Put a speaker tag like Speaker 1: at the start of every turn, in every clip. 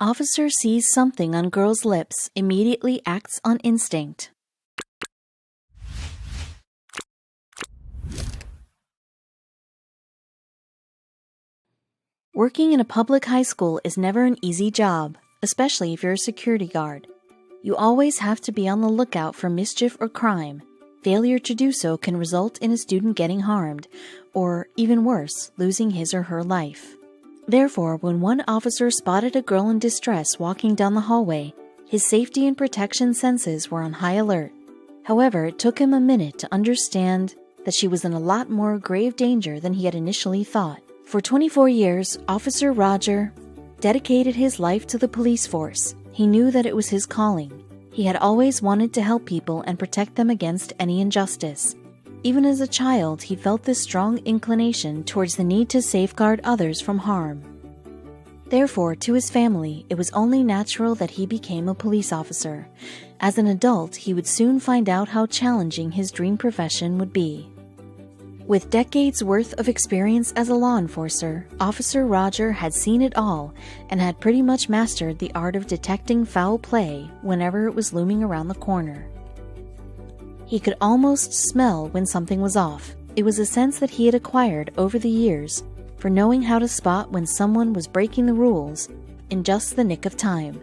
Speaker 1: Officer sees something on girl's lips, immediately acts on instinct. Working in a public high school is never an easy job, especially if you're a security guard. You always have to be on the lookout for mischief or crime. Failure to do so can result in a student getting harmed, or, even worse, losing his or her life. Therefore, when one officer spotted a girl in distress walking down the hallway, his safety and protection senses were on high alert. However, it took him a minute to understand that she was in a lot more grave danger than he had initially thought. For 24 years, Officer Roger dedicated his life to the police force. He knew that it was his calling. He had always wanted to help people and protect them against any injustice. Even as a child, he felt this strong inclination towards the need to safeguard others from harm. Therefore, to his family, it was only natural that he became a police officer. As an adult, he would soon find out how challenging his dream profession would be. With decades' worth of experience as a law enforcer, Officer Roger had seen it all and had pretty much mastered the art of detecting foul play whenever it was looming around the corner. He could almost smell when something was off. It was a sense that he had acquired over the years for knowing how to spot when someone was breaking the rules in just the nick of time.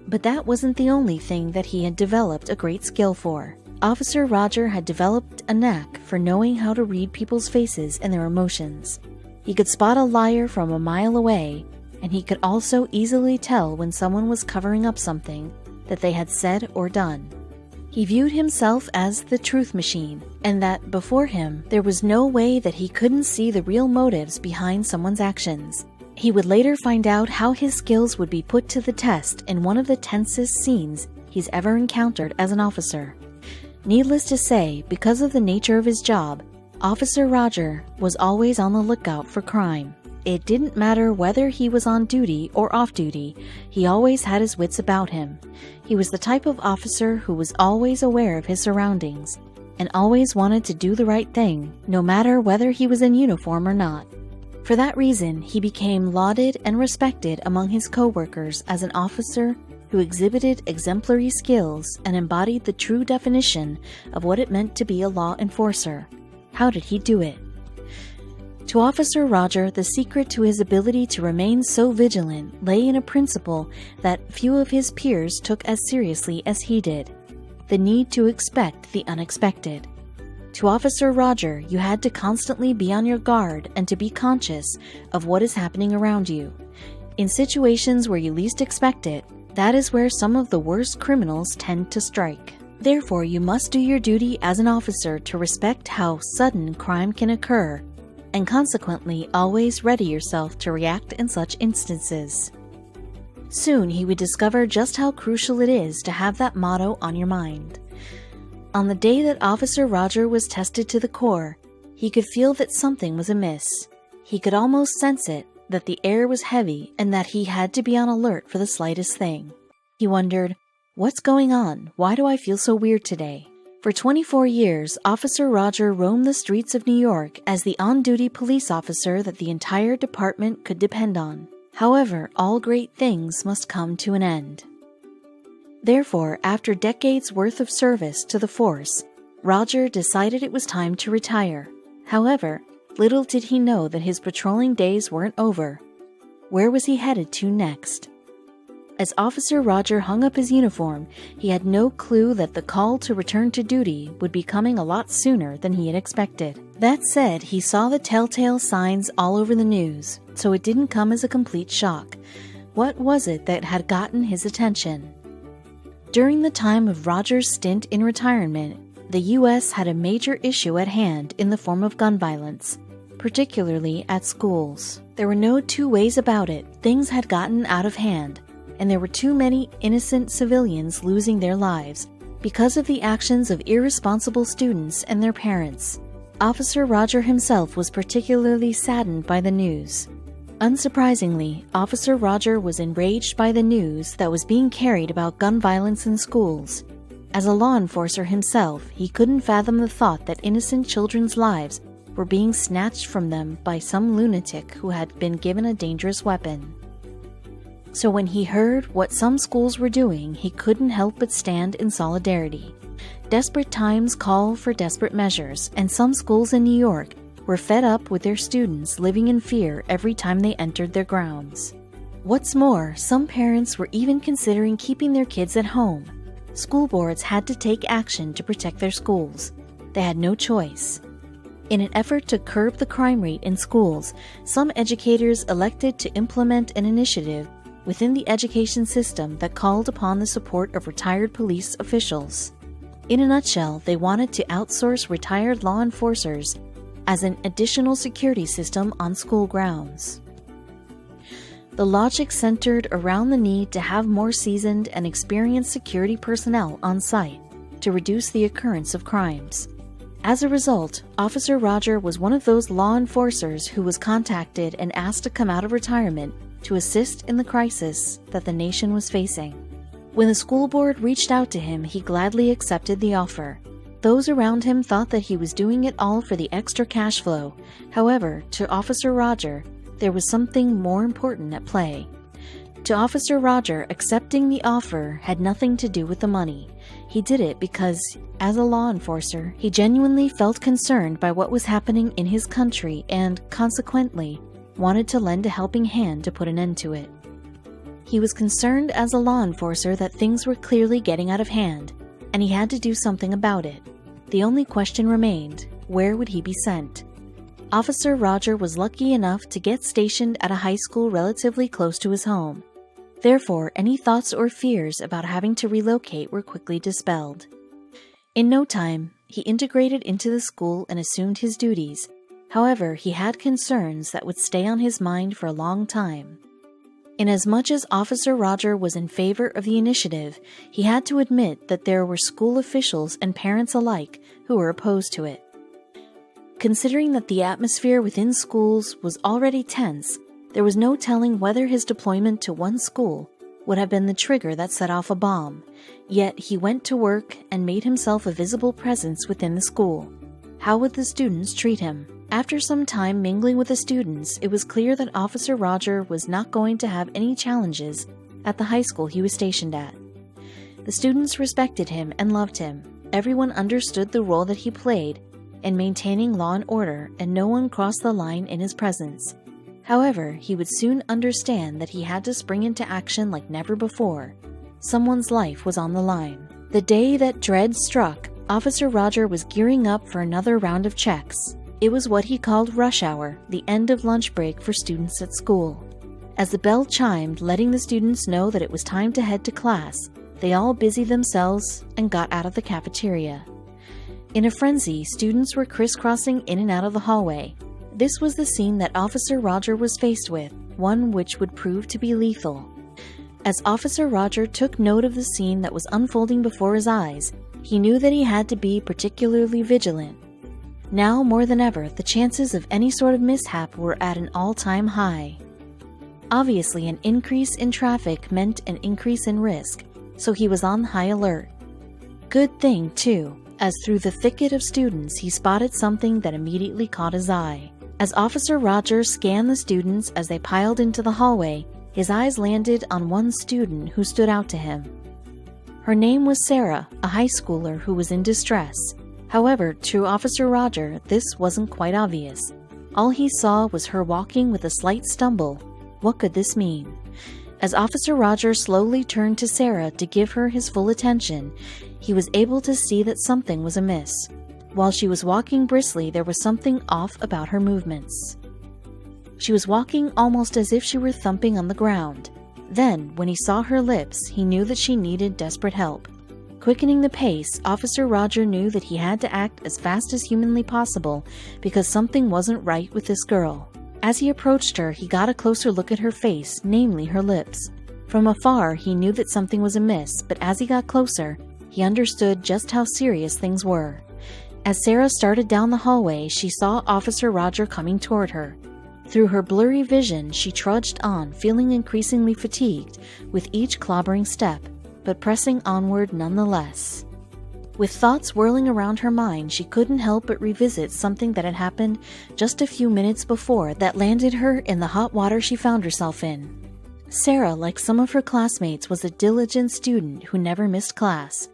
Speaker 1: But that wasn't the only thing that he had developed a great skill for. Officer Roger had developed a knack for knowing how to read people's faces and their emotions. He could spot a liar from a mile away, and he could also easily tell when someone was covering up something that they had said or done. He viewed himself as the truth machine, and that before him there was no way that he couldn't see the real motives behind someone's actions. He would later find out how his skills would be put to the test in one of the tensest scenes he's ever encountered as an officer. Needless to say, because of the nature of his job, Officer Roger was always on the lookout for crime. It didn't matter whether he was on duty or off duty, he always had his wits about him. He was the type of officer who was always aware of his surroundings, and always wanted to do the right thing, no matter whether he was in uniform or not. For that reason, he became lauded and respected among his co-workers as an officer who exhibited exemplary skills and embodied the true definition of what it meant to be a law enforcer. How did he do it? To Officer Roger, the secret to his ability to remain so vigilant lay in a principle that few of his peers took as seriously as he did: the need to expect the unexpected. To Officer Roger, you had to constantly be on your guard and to be conscious of what is happening around you. In situations where you least expect it, that is where some of the worst criminals tend to strike. Therefore, you must do your duty as an officer to respect how sudden crime can occur, and consequently always ready yourself to react in such instances. Soon he would discover just how crucial it is to have that motto on your mind. On the day that Officer Roger was tested to the core, he could feel that something was amiss. He could almost sense it, that the air was heavy and that he had to be on alert for the slightest thing. He wondered, "What's going on? Why do I feel so weird today?" For 24 years, Officer Roger roamed the streets of New York as the on-duty police officer that the entire department could depend on. However, all great things must come to an end. Therefore, after decades' worth of service to the force, Roger decided it was time to retire. However, little did he know that his patrolling days weren't over. Where was he headed to next? As Officer Roger hung up his uniform, he had no clue that the call to return to duty would be coming a lot sooner than he had expected. That said, he saw the telltale signs all over the news, so it didn't come as a complete shock. What was it that had gotten his attention? During the time of Roger's stint in retirement, the U.S. had a major issue at hand in the form of gun violence, particularly at schools. There were no two ways about it. Things had gotten out of hand, and there were too many innocent civilians losing their lives because of the actions of irresponsible students and their parents. Officer Roger himself was particularly saddened by the news. Unsurprisingly, Officer Roger was enraged by the news that was being carried about gun violence in schools. As a law enforcer himself, he couldn't fathom the thought that innocent children's lives were being snatched from them by some lunatic who had been given a dangerous weapon. So when he heard what some schools were doing, he couldn't help but stand in solidarity. Desperate times call for desperate measures, and some schools in New York were fed up with their students living in fear every time they entered their grounds. What's more, some parents were even considering keeping their kids at home. School boards had to take action to protect their schools. They had no choice. In an effort to curb the crime rate in schools, some educators elected to implement an initiative within the education system that called upon the support of retired police officials. In a nutshell, they wanted to outsource retired law enforcers as an additional security system on school grounds. The logic centered around the need to have more seasoned and experienced security personnel on site to reduce the occurrence of crimes. As a result, Officer Roger was one of those law enforcers who was contacted and asked to come out of retirement to assist in the crisis that the nation was facing. When the school board reached out to him, he gladly accepted the offer. Those around him thought that he was doing it all for the extra cash flow. However, to Officer Roger, there was something more important at play. To Officer Roger, accepting the offer had nothing to do with the money. He did it because, as a law enforcer, he genuinely felt concerned by what was happening in his country and, consequently, wanted to lend a helping hand to put an end to it. He was concerned as a law enforcer that things were clearly getting out of hand, and he had to do something about it. The only question remained: where would he be sent? Officer Roger was lucky enough to get stationed at a high school relatively close to his home. Therefore, any thoughts or fears about having to relocate were quickly dispelled. In no time, he integrated into the school and assumed his duties. However, he had concerns that would stay on his mind for a long time. Inasmuch as Officer Roger was in favor of the initiative, he had to admit that there were school officials and parents alike who were opposed to it. Considering that the atmosphere within schools was already tense, there was no telling whether his deployment to one school would have been the trigger that set off a bomb. Yet he went to work and made himself a visible presence within the school. How would the students treat him? After some time mingling with the students, it was clear that Officer Roger was not going to have any challenges at the high school he was stationed at. The students respected him and loved him. Everyone understood the role that he played in maintaining law and order, and no one crossed the line in his presence. However, he would soon understand that he had to spring into action like never before. Someone's life was on the line. The day that dread struck, Officer Roger was gearing up for another round of checks. It was what he called rush hour, the end of lunch break for students at school. As the bell chimed, letting the students know that it was time to head to class, they all busied themselves and got out of the cafeteria. In a frenzy, students were crisscrossing in and out of the hallway. This was the scene that Officer Roger was faced with, one which would prove to be lethal. As Officer Roger took note of the scene that was unfolding before his eyes, he knew that he had to be particularly vigilant. Now more than ever, the chances of any sort of mishap were at an all-time high. Obviously, an increase in traffic meant an increase in risk, so he was on high alert. Good thing, too, as through the thicket of students he spotted something that immediately caught his eye. As Officer Roger scanned the students as they piled into the hallway, his eyes landed on one student who stood out to him. Her name was Sarah, a high schooler who was in distress. However, to Officer Roger, this wasn't quite obvious. All he saw was her walking with a slight stumble. What could this mean? As Officer Roger slowly turned to Sarah to give her his full attention, he was able to see that something was amiss. While she was walking briskly, there was something off about her movements. She was walking almost as if she were thumping on the ground. Then, when he saw her lips, he knew that she needed desperate help. Quickening the pace, Officer Roger knew that he had to act as fast as humanly possible because something wasn't right with this girl. As he approached her, he got a closer look at her face, namely her lips. From afar, he knew that something was amiss, but as he got closer, he understood just how serious things were. As Sarah started down the hallway, she saw Officer Roger coming toward her. Through her blurry vision, she trudged on, feeling increasingly fatigued with each clobbering step, but pressing onward nonetheless. With thoughts whirling around her mind, she couldn't help but revisit something that had happened just a few minutes before that landed her in the hot water she found herself in. Sarah, like some of her classmates, was a diligent student who never missed class.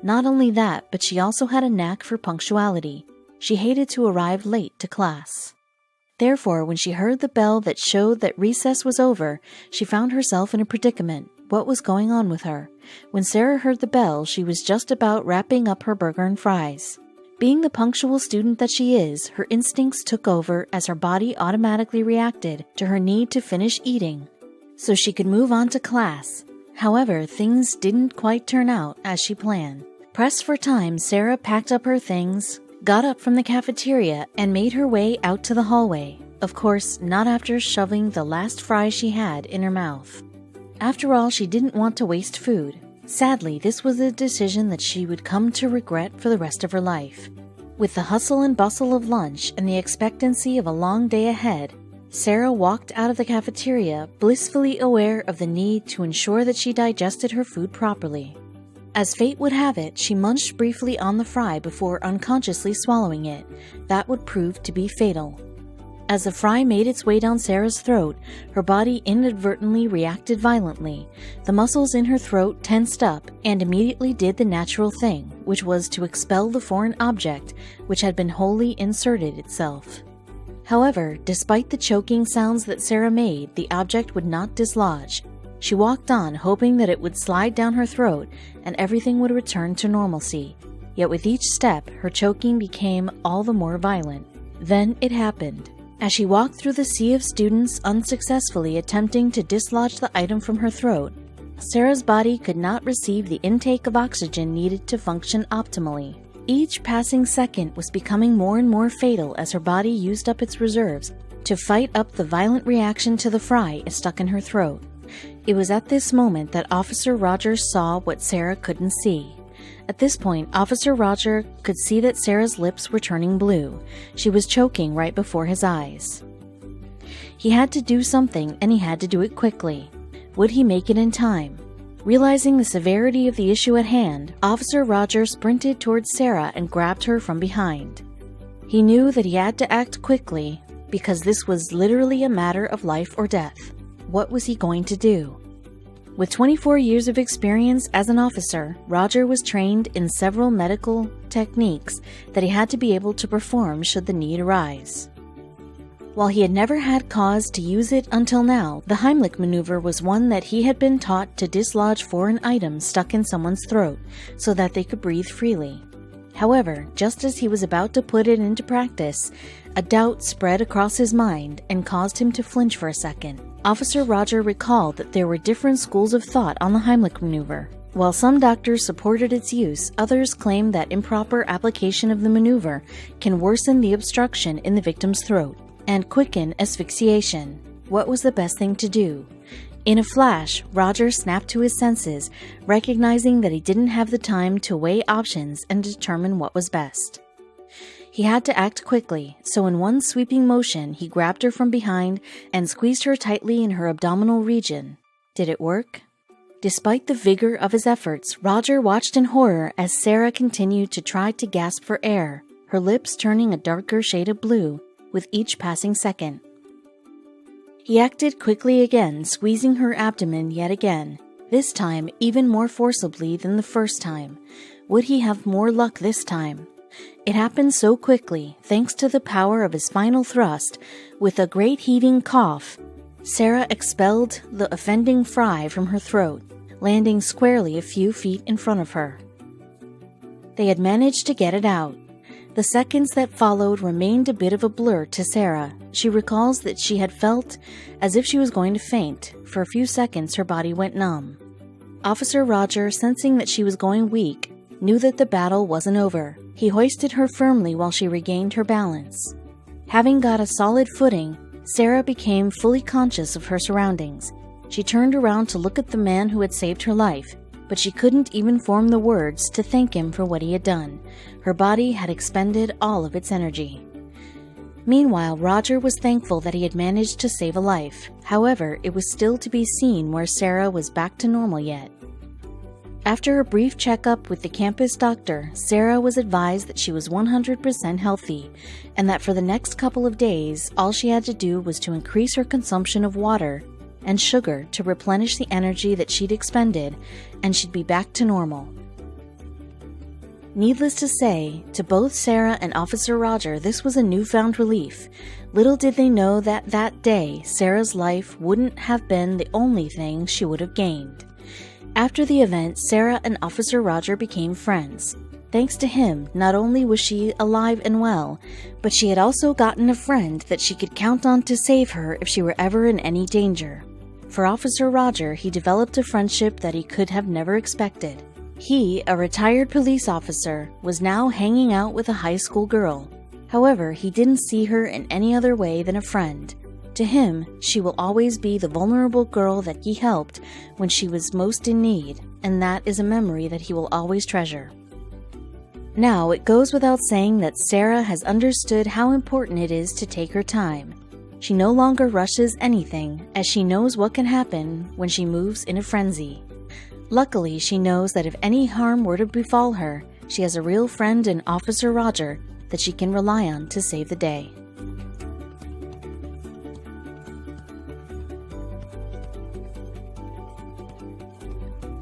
Speaker 1: Not only that, but she also had a knack for punctuality. She hated to arrive late to class. Therefore, when she heard the bell that showed that recess was over, she found herself in a predicament. What was going on with her? When Sarah heard the bell, she was just about wrapping up her burger and fries. Being the punctual student that she is, her instincts took over as her body automatically reacted to her need to finish eating, so she could move on to class. However, things didn't quite turn out as she planned. Pressed for time, Sarah packed up her things, got up from the cafeteria, and made her way out to the hallway. Of course, not after shoving the last fry she had in her mouth. After all, she didn't want to waste food. Sadly, this was a decision that she would come to regret for the rest of her life. With the hustle and bustle of lunch and the expectancy of a long day ahead, Sarah walked out of the cafeteria, blissfully aware of the need to ensure that she digested her food properly. As fate would have it, she munched briefly on the fry before unconsciously swallowing it. That would prove to be fatal. As the fry made its way down Sarah's throat, her body inadvertently reacted violently. The muscles in her throat tensed up and immediately did the natural thing, which was to expel the foreign object which had been wholly inserted itself. However, despite the choking sounds that Sarah made, the object would not dislodge. She walked on, hoping that it would slide down her throat and everything would return to normalcy. Yet with each step, her choking became all the more violent. Then it happened. As she walked through the sea of students unsuccessfully attempting to dislodge the item from her throat, Sarah's body could not receive the intake of oxygen needed to function optimally. Each passing second was becoming more and more fatal as her body used up its reserves to fight up the violent reaction to the fry stuck in her throat. It was at this moment that Officer Rogers saw what Sarah couldn't see. At this point, Officer Roger could see that Sarah's lips were turning blue. She was choking right before his eyes. He had to do something, and he had to do it quickly. Would he make it in time? Realizing the severity of the issue at hand, Officer Roger sprinted towards Sarah and grabbed her from behind. He knew that he had to act quickly because this was literally a matter of life or death. What was he going to do? With 24 years of experience as an officer, Roger was trained in several medical techniques that he had to be able to perform should the need arise. While he had never had cause to use it until now, the Heimlich maneuver was one that he had been taught to dislodge foreign items stuck in someone's throat so that they could breathe freely. However, just as he was about to put it into practice, a doubt spread across his mind and caused him to flinch for a second. Officer Roger recalled that there were different schools of thought on the Heimlich maneuver. While some doctors supported its use, others claimed that improper application of the maneuver can worsen the obstruction in the victim's throat and quicken asphyxiation. What was the best thing to do? In a flash, Roger snapped to his senses, recognizing that he didn't have the time to weigh options and determine what was best. He had to act quickly, so in one sweeping motion, he grabbed her from behind and squeezed her tightly in her abdominal region. Did it work? Despite the vigor of his efforts, Roger watched in horror as Sarah continued to try to gasp for air, her lips turning a darker shade of blue with each passing second. He acted quickly again, squeezing her abdomen yet again, this time even more forcibly than the first time. Would he have more luck this time? It happened so quickly, thanks to the power of his final thrust. With a great heaving cough, Sarah expelled the offending fry from her throat, landing squarely a few feet in front of her. They had managed to get it out. The seconds that followed remained a bit of a blur to Sarah. She recalls that she had felt as if she was going to faint. For a few seconds, her body went numb. Officer Roger, sensing that she was going weak, knew that the battle wasn't over. He hoisted her firmly while she regained her balance. Having got a solid footing, Sarah became fully conscious of her surroundings. She turned around to look at the man who had saved her life, but she couldn't even form the words to thank him for what he had done. Her body had expended all of its energy. Meanwhile, Roger was thankful that he had managed to save a life. However, it was still to be seen where Sarah was back to normal yet. After a brief checkup with the campus doctor, Sarah was advised that she was 100% healthy, and that for the next couple of days, all she had to do was to increase her consumption of water and sugar to replenish the energy that she'd expended, and she'd be back to normal. Needless to say, to both Sarah and Officer Roger, this was a newfound relief. Little did they know that that day, Sarah's life wouldn't have been the only thing she would have gained. After the event, Sarah and Officer Roger became friends. Thanks to him, not only was she alive and well, but she had also gotten a friend that she could count on to save her if she were ever in any danger. For Officer Roger, he developed a friendship that he could have never expected. He, a retired police officer, was now hanging out with a high school girl. However, he didn't see her in any other way than a friend. To him, she will always be the vulnerable girl that he helped when she was most in need, and that is a memory that he will always treasure. Now, it goes without saying that Sarah has understood how important it is to take her time. She no longer rushes anything, as she knows what can happen when she moves in a frenzy. Luckily, she knows that if any harm were to befall her, she has a real friend in Officer Roger that she can rely on to save the day.